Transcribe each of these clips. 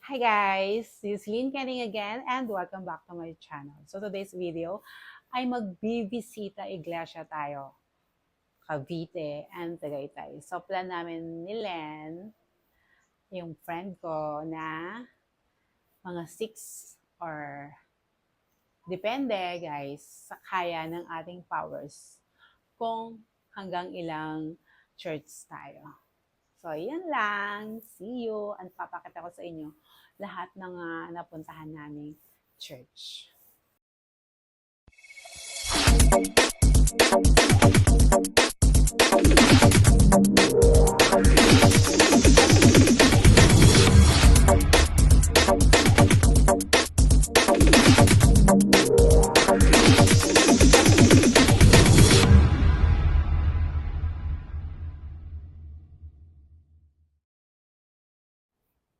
Hi guys, this is Lynn Kenning again and welcome back to my channel. So today's video ay magbibisita iglesia tayo, Cavite and Tagaytay. So plan namin ni Len, yung friend ko na mga 6 or depende guys sa kaya ng ating powers kung hanggang ilang church tayo. So, yan lang. See you. At papakita ko sa inyo lahat ng napuntahan naming church.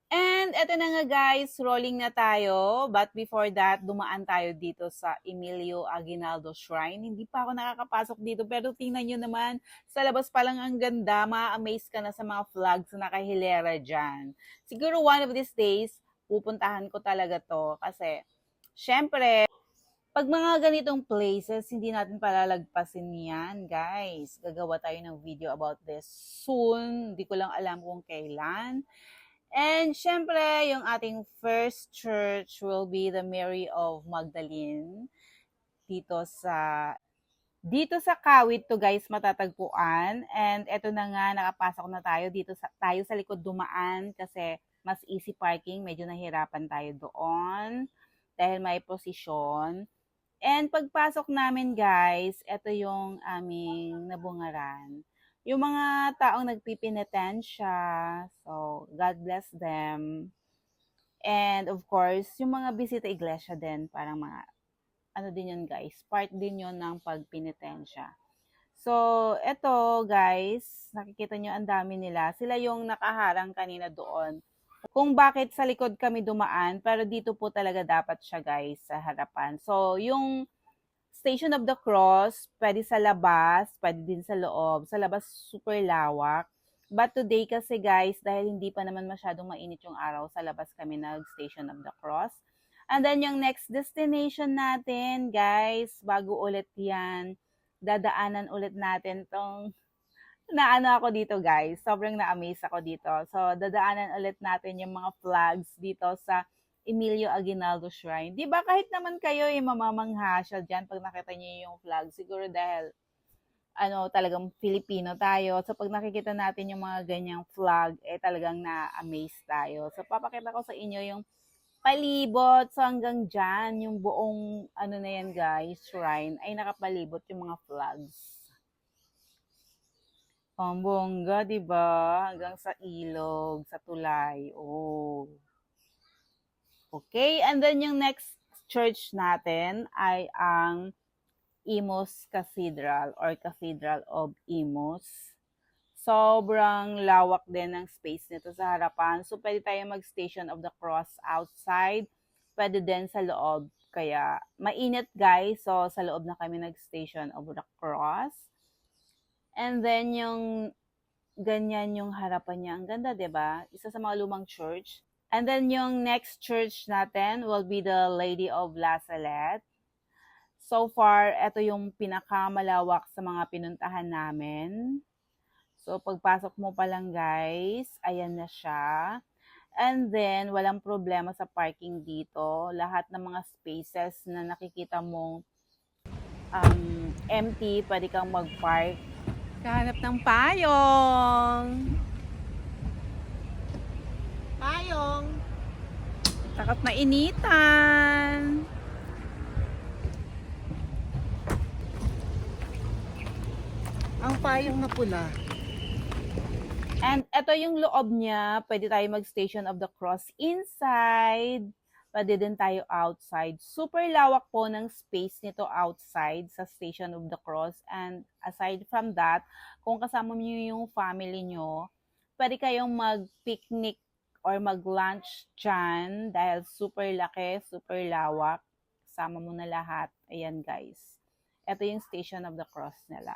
And eto na nga guys, rolling na tayo. But before that, dumaan tayo dito sa Emilio Aguinaldo Shrine. Hindi pa ako nakakapasok dito pero tingnan nyo naman, sa labas pa lang ang ganda, ma-amaze ka na sa mga flags na nakahilera dyan. Siguro one of these days, pupuntahan ko talaga to kasi syempre, pag mga ganitong places, hindi natin palalagpasin yan, guys. Gagawa tayo ng video about this soon. Hindi ko lang alam kung kailan. And syempre, yung ating first church will be the Mary of Magdalene dito sa Kawit to guys matatagpuan. And eto na nga, nakapasok na tayo tayo sa likod dumaan kasi mas easy parking, medyo nahirapan tayo doon dahil may posisyon. And pagpasok namin guys, eto yung aming nabungaran. Yung mga taong nagpipinitensya, so God bless them. And of course, yung mga bisita iglesia din, parang mga, ano din yun guys, part din yun ng pagpinitensya. So, eto guys, nakikita nyo ang dami nila. Sila yung nakaharang kanina doon. Kung bakit sa likod kami dumaan, pero dito po talaga dapat siya guys, sa harapan. So, yung Station of the Cross, pwede sa labas, pwede din sa loob. Sa labas, super lawak. But today kasi guys, dahil hindi pa naman masyadong mainit yung araw, sa labas kami nag-Station of the Cross. And then yung next destination natin, guys, bago ulit yan, dadaanan ulit natin tong naano ako dito guys, sobrang na-amaze ako dito. So, dadaanan ulit natin yung mga flags dito sa Emilio Aguinaldo Shrine. Di ba kahit naman kayo yung mamamangha siya dyan pag nakita niyo yung flag, siguro dahil talagang Filipino tayo. So, pag nakikita natin yung mga ganyang flag, talagang na-amaze tayo. So, papakita ko sa inyo yung palibot. So, hanggang dyan, yung buong, na yan guys, shrine, ay nakapalibot yung mga flags. Ang bongga, di ba? Hanggang sa ilog, sa tulay. Oh. Okay, and then yung next church natin ay ang Imus Cathedral or Cathedral of Imus. Sobrang lawak din ng space nito sa harapan. So, pwede tayo mag-Station of the Cross outside. Pwede din sa loob. Kaya, mainit guys. So, sa loob na kami nag-Station of the Cross. And then, yung ganyan yung harapan niya. Ang ganda, di ba? Isa sa mga lumang church. And then, yung next church natin will be the Lady of La Salette. So far, ito yung pinakamalawak sa mga pinuntahan namin. So, pagpasok mo pa lang guys, ayan na siya. And then, walang problema sa parking dito. Lahat ng mga spaces na nakikita mong empty, pwede kang mag-park. Kahanap ng payong. Payong. Takot na initan. Ang payong na pula. And ito yung loob niya. Pwede tayo mag-Station of the Cross inside. Pwede din tayo outside. Super lawak po ng space nito outside sa Station of the Cross. And aside from that, kung kasama niyo yung family nyo, pwede kayong mag-picnic or mag-lunch dyan dahil super laki, super lawak. Kasama mo na lahat. Ayan guys. Ito yung Station of the Cross nila.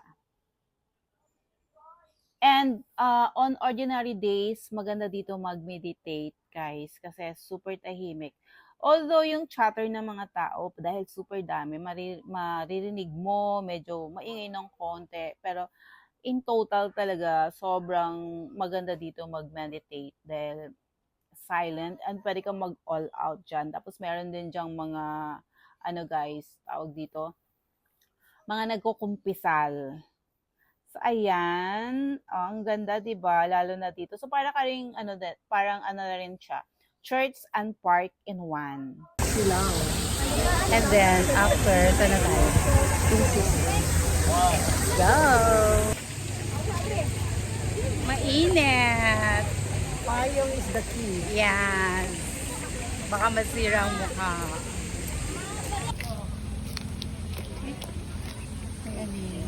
And on ordinary days, maganda dito mag-meditate, guys, kasi super tahimik. Although yung chatter ng mga tao, dahil super dami, maririnig mo, medyo maingay ng konti, pero in total talaga, sobrang maganda dito mag-meditate dahil silent and pwede kang mag-all out dyan. Tapos meron din dyang mga, ano guys, tawag dito, mga nagkukumpisal. So, ayan. Oh, ang ganda, 'di ba? Lalo na dito. So, para ka ring, parang ano na rin siya. Church and park in one. Silang. And then, after, ito na tayo. Go! Mainit! Payong is the key. Yan. Baka masira ang mukha. Ayan eh.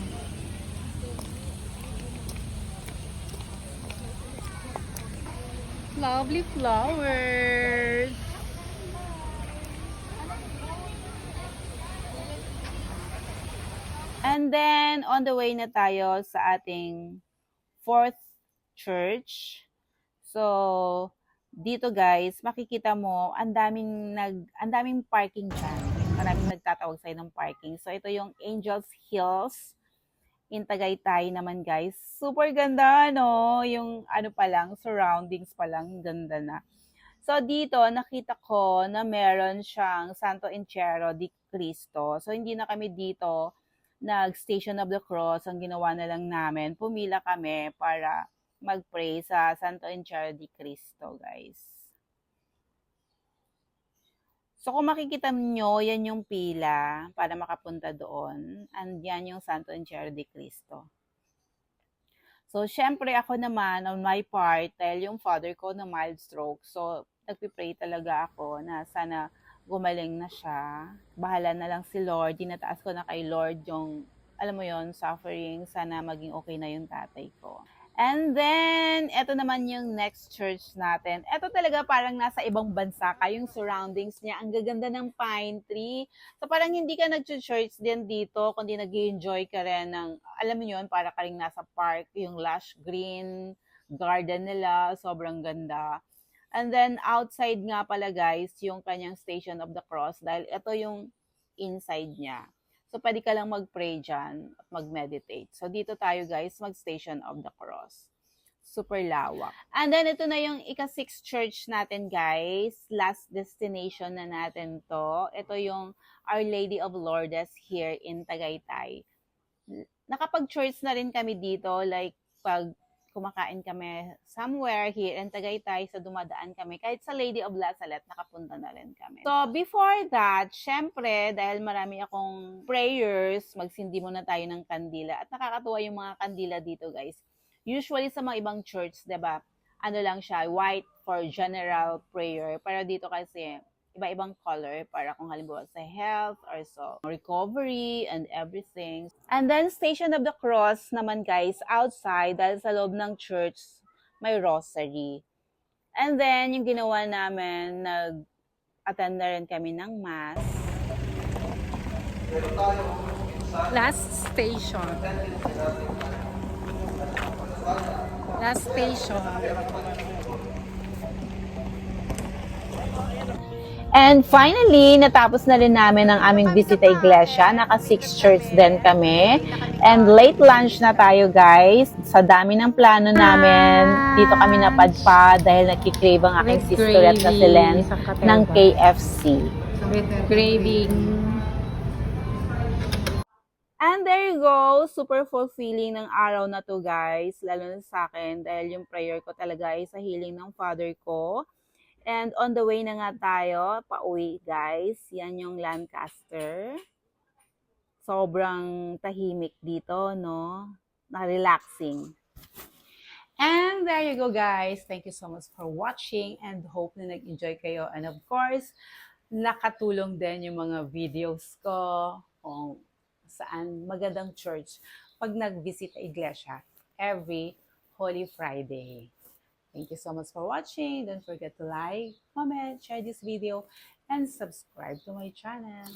Lovely flowers. And then, on the way na tayo sa ating fourth church. So, dito guys, makikita mo, ang daming parking dyan. Maraming nagtatawag sa'yo ng parking. So, ito yung Angels Hills in Tagaytay naman guys. Super ganda, no? Yung ano pa lang, surroundings pa lang, ganda na. So, dito, nakita ko na meron siyang Santo Entierro di Cristo. So, hindi na kami dito nag-Station of the Cross. Ang ginawa na lang namin, pumila kami para mag-pray sa Santo Entierro di Cristo, guys. So, kung makikita nyo, yan yung pila para makapunta doon. And yan yung Santo Entierro di Cristo. So, syempre ako naman, on my part, dahil yung father ko na mild stroke, so, nagpipray talaga ako na sana gumaling na siya. Bahala na lang si Lord. Dinataas ko na kay Lord yung, alam mo yon, suffering. Sana maging okay na yung tatay ko. And then, eto naman yung next church natin. Eto talaga parang nasa ibang bansa ka, yung surroundings niya. Ang gaganda ng pine tree. So parang hindi ka nag-church din dito, kundi nag-enjoy ka rin ng, alam mo yun, para ka rin nasa park, yung lush green garden nila. Sobrang ganda. And then, outside nga pala guys, yung kanyang Station of the Cross. Dahil ito yung inside niya. So, pwede ka lang mag-pray dyan at mag-meditate. So, dito tayo guys, mag-Station of the Cross. Super lawak. And then, ito na yung ika-6 church natin guys. Last destination na natin to. Ito yung Our Lady of Lourdes here in Tagaytay. Nakapag-church na rin kami dito. Like, pag kumakain kami somewhere here in Tagaytay, so dumadaan kami. Kahit sa Lady of Lazalet, nakapunta na rin kami. So, before that, syempre, dahil marami akong prayers, magsindi muna tayo ng kandila. At nakakatuwa yung mga kandila dito, guys. Usually sa mga ibang church, diba, ano lang siya, white for general prayer. Pero dito kasi, iba-ibang color para kung halimbawa sa health or so recovery and everything. And then Station of the Cross naman guys, outside dahil sa loob ng church may rosary. And then yung ginawa namin, nag-attend na rin kami ng mass. Last station. Last station. And finally, natapos na rin namin ang aming Visita Iglesia. Naka-6 church din kami. And late lunch na tayo, guys. Sa dami ng plano namin, dito kami napadpad dahil nagkikrave ang aking sister at si Len ng KFC. With gravy. And there you go. Super fulfilling ng araw na to, guys. Lalo na sa akin dahil yung prayer ko talaga ay sa healing ng father ko. And on the way na nga tayo, pauwi guys. Yan yung Lancaster. Sobrang tahimik dito, no? Na-relaxing. And there you go guys. Thank you so much for watching and hope na nag-enjoy kayo. And of course, nakatulong din yung mga videos ko kung saan magandang church pag nag-visit iglesia every Holy Friday. Thank you so much for watching. Don't forget to like, comment, share this video, and subscribe to my channel.